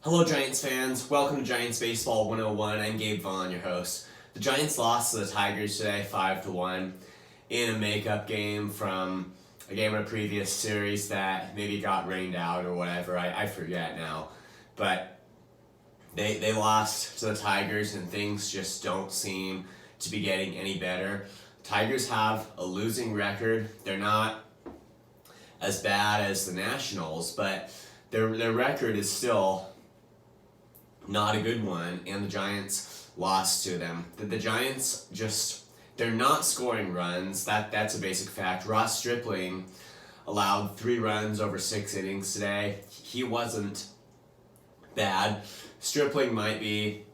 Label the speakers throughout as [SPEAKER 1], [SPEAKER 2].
[SPEAKER 1] Hello Giants fans, welcome to Giants Baseball 101. I'm Gabe Vaughn, your host. The Giants lost to the Tigers today 5-1 in a makeup game from a game in a previous series that maybe got rained out or whatever, I forget now. But they lost to the Tigers and things just don't seem to be getting any better. Tigers have a losing record. They're not as bad as the Nationals, but their record is still not a good one, and the Giants lost to them. The Giants they're not scoring runs. That's a basic fact. Ross Stripling allowed 3 runs over 6 innings today. He wasn't bad. Stripling might be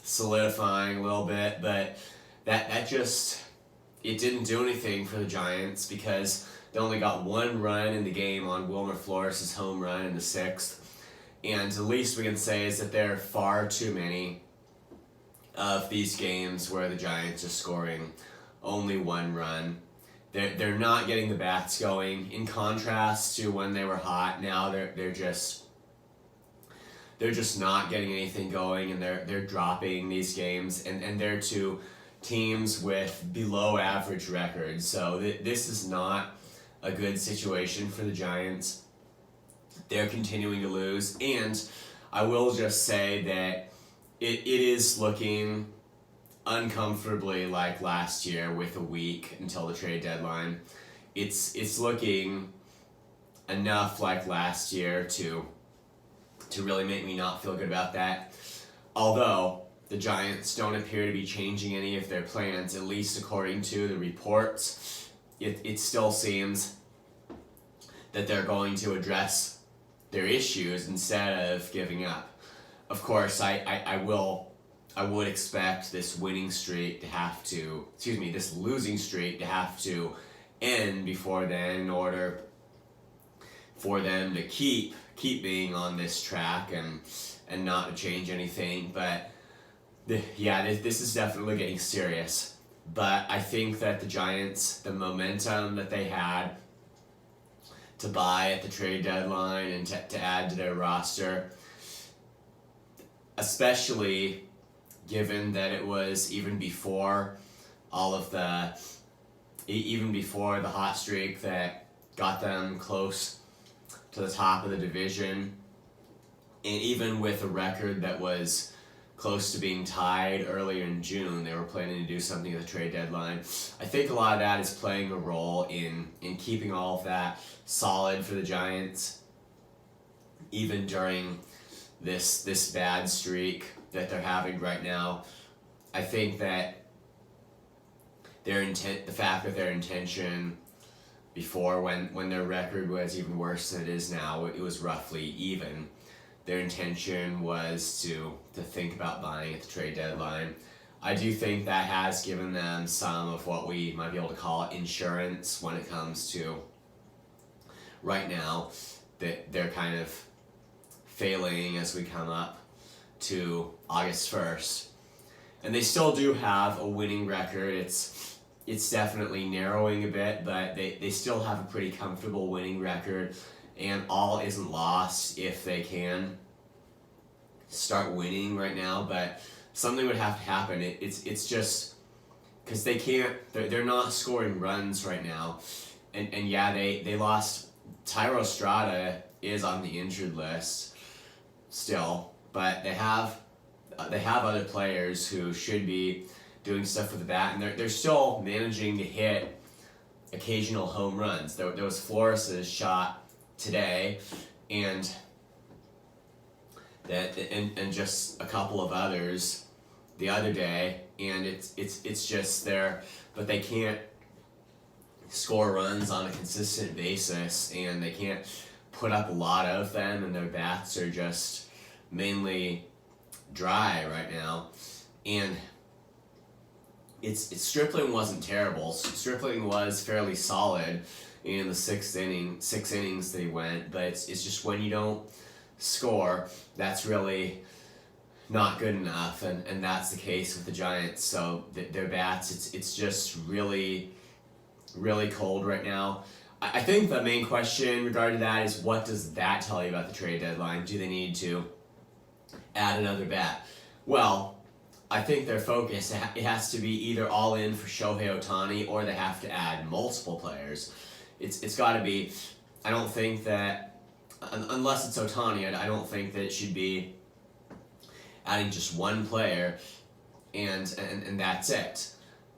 [SPEAKER 1] solidifying a little bit, but it didn't do anything for the Giants because they only got 1 run in the game on Wilmer Flores' home run in the 6th. And the least we can say is that there are far too many of these games where the Giants are scoring only 1 run. They're not getting the bats going. In contrast to when they were hot, now they're just not getting anything going, and they're dropping these games, and they're to teams with below average records. So this is not a good situation for the Giants. They're continuing to lose, and I will just say that it is looking uncomfortably like last year with a week until the trade deadline. It's looking enough like last year to really make me not feel good about that. Although the Giants don't appear to be changing any of their plans, at least according to the reports, it still seems that they're going to address their issues instead of giving up. Of course, I would expect this losing streak to have to end before then in order for them to keep being on this track and not to change anything. But this is definitely getting serious. But I think that the Giants, the momentum that they had to buy at the trade deadline and to add to their roster, especially given that it was even before the hot streak that got them close to the top of the division, and even with a record that was close to being tied earlier in June, they were planning to do something at the trade deadline. I think a lot of that is playing a role in keeping all of that solid for the Giants, even during this bad streak that they're having right now. I think that the fact that their intention before, when their record was even worse than it is now, it was roughly even. Their intention was to think about buying at the trade deadline. I do think that has given them some of what we might be able to call insurance when it comes to right now that they're kind of failing as we come up to August 1st. And they still do have a winning record. It's definitely narrowing a bit, but they still have a pretty comfortable winning record, and all isn't lost if they can start winning right now. But something would have to happen. It's just because they're not scoring runs right now, and they lost. Tyro Estrada is on the injured list still, but they have other players who should be doing stuff with the bat, and they're still managing to hit occasional home runs. There was Flores' shot today, and just a couple of others the other day, and it's just there, but they can't score runs on a consistent basis, and they can't put up a lot of them, and their bats are just mainly dry right now. And Stripling wasn't terrible. Stripling was fairly solid in the 6 innings that he went, but it's just when you don't score, that's really not good enough, and that's the case with the Giants. So their bats, it's just really, really cold right now. I think the main question regarding that is, what does that tell you about the trade deadline? Do they need to add another bat. Well, I think their focus, it has to be either all in for Shohei Ohtani or they have to add multiple players. It's got to be, I don't think that, unless it's Ohtani, I don't think that it should be adding just one player and that's it.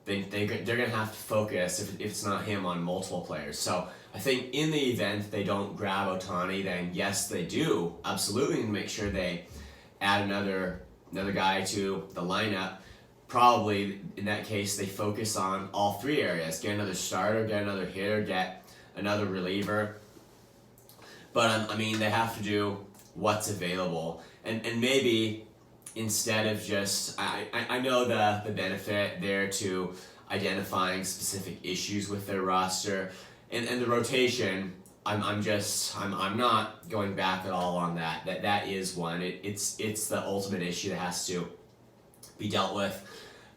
[SPEAKER 1] They're going to have to focus, if it's not him, on multiple players. So I think in the event they don't grab Ohtani, then yes, they do absolutely need to make sure they add another guy to the lineup. Probably in that case, they focus on all three areas: get another starter, get another hitter, get another reliever. But I mean, they have to do what's available, and maybe instead of just, I know the benefit there to identifying specific issues with their roster, and the rotation. I'm not going back at all on that. That is one. It's the ultimate issue that has to be dealt with.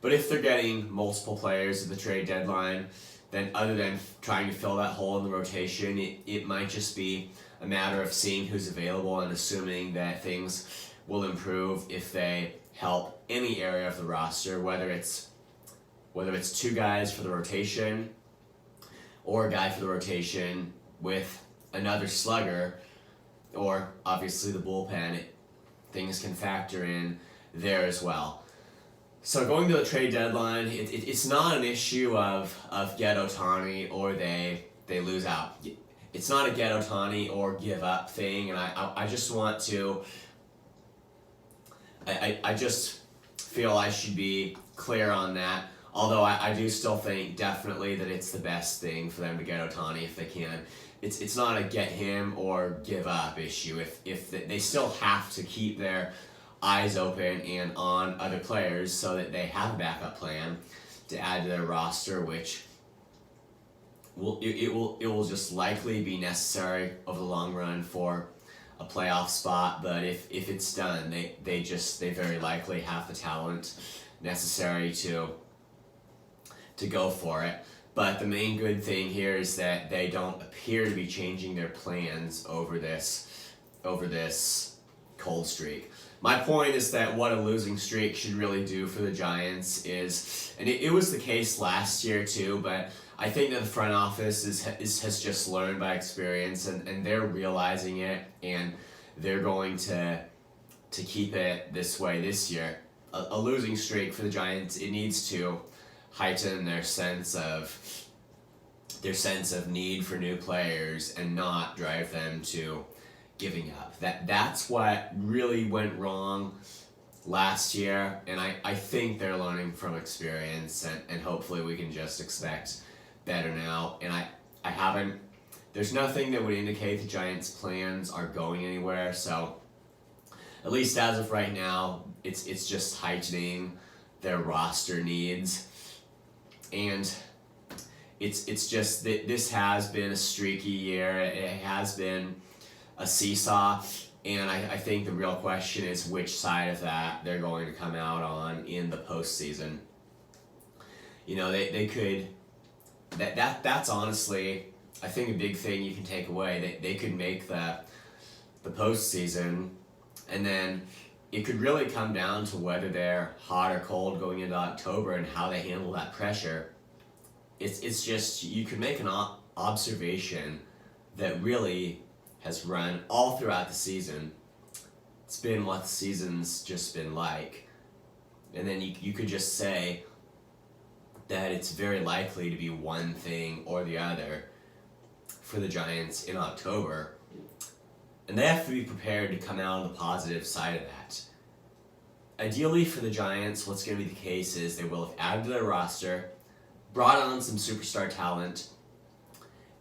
[SPEAKER 1] But if they're getting multiple players at the trade deadline, then other than trying to fill that hole in the rotation, it might just be a matter of seeing who's available and assuming that things will improve if they help any area of the roster, whether it's two guys for the rotation or a guy for the rotation with another slugger, or obviously the bullpen. Things can factor in there as well. So going to the trade deadline, it's not an issue of get Ohtani or they lose out. It's not a get Ohtani or give up thing, and I just want to, I just feel I should be clear on that. Although I do still think definitely that it's the best thing for them to get Ohtani if they can. It's not a get him or give up issue. If they still have to keep their eyes open and on other players so that they have a backup plan to add to their roster, which will just likely be necessary over the long run for a playoff spot. But if it's done, they very likely have the talent necessary to go for it. But the main good thing here is that they don't appear to be changing their plans over this cold streak. My point is that what a losing streak should really do for the Giants is, and it was the case last year too, but I think that the front office has just learned by experience, and they're realizing it, and they're going to keep it this way this year. A losing streak for the Giants, it needs to heighten their sense of need for new players and not drive them to giving up. That's what really went wrong last year, and I think they're learning from experience, and hopefully we can just expect better now. And I haven't, there's nothing that would indicate the Giants' plans are going anywhere, so at least as of right now, it's just heightening their roster needs. And it's just that this has been a streaky year. It has been a seesaw, and I think the real question is which side of that they're going to come out on in the postseason. You know, they could, that's honestly, I think, a big thing you can take away. They could make the postseason, and then it could really come down to whether they're hot or cold going into October and how they handle that pressure. It's just, you could make an observation that really has run all throughout the season. It's been what the season's just been like. And then you could just say that it's very likely to be one thing or the other for the Giants in October. And they have to be prepared to come out on the positive side of that. Ideally for the Giants, what's going to be the case is they will have added to their roster, brought on some superstar talent,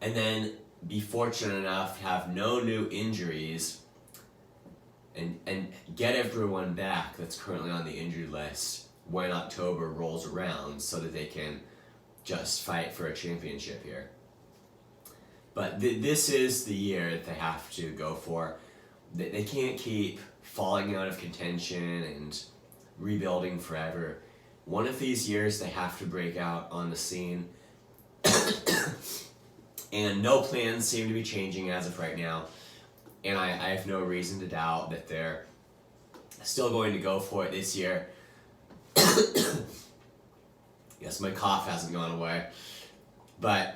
[SPEAKER 1] and then be fortunate enough to have no new injuries and get everyone back that's currently on the injured list when October rolls around so that they can just fight for a championship here. But this is the year that they have to go for. They can't keep falling out of contention and rebuilding forever. One of these years they have to break out on the scene. And no plans seem to be changing as of right now. And I have no reason to doubt that they're Still going to go for it this year. Yes, my cough hasn't gone away, but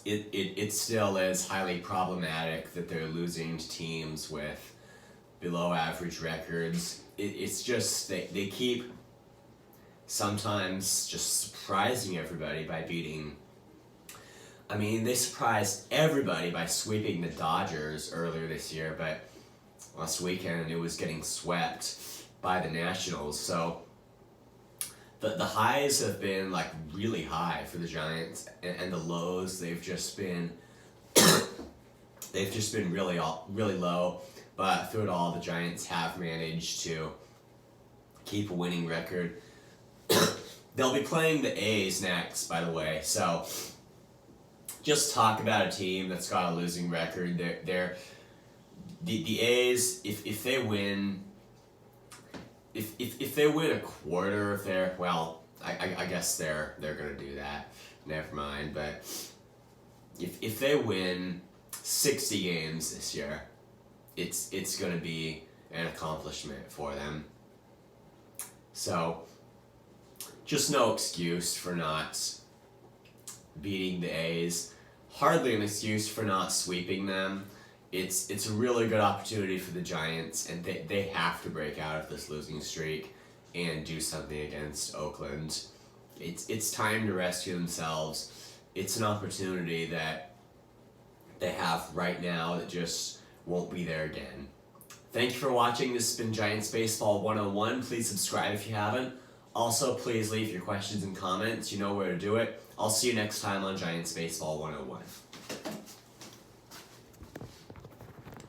[SPEAKER 1] it still is highly problematic that they're losing to teams with below average records. It's just they keep sometimes just surprising everybody by beating. I mean, they surprised everybody by sweeping the Dodgers earlier this year, but last weekend it was getting swept by the Nationals. So the highs have been like really high for the Giants, and the lows they've just been really low. But through it all, the Giants have managed to keep a winning record. They'll be playing the A's next, by the way. So just talk about a team that's got a losing record. The A's, if they win. If they win a quarter of their, well, I guess they're gonna do that. Never mind. But if they win 60 games this year, it's gonna be an accomplishment for them. So just no excuse for not beating the A's. Hardly an excuse for not sweeping them. It's a really good opportunity for the Giants, and they have to break out of this losing streak and do something against Oakland. It's time to rescue themselves. It's an opportunity that they have right now that just won't be there again. Thank you for watching. This has been Giants Baseball 101. Please subscribe if you haven't. Also, please leave your questions and comments. You know where to do it. I'll see you next time on Giants Baseball 101.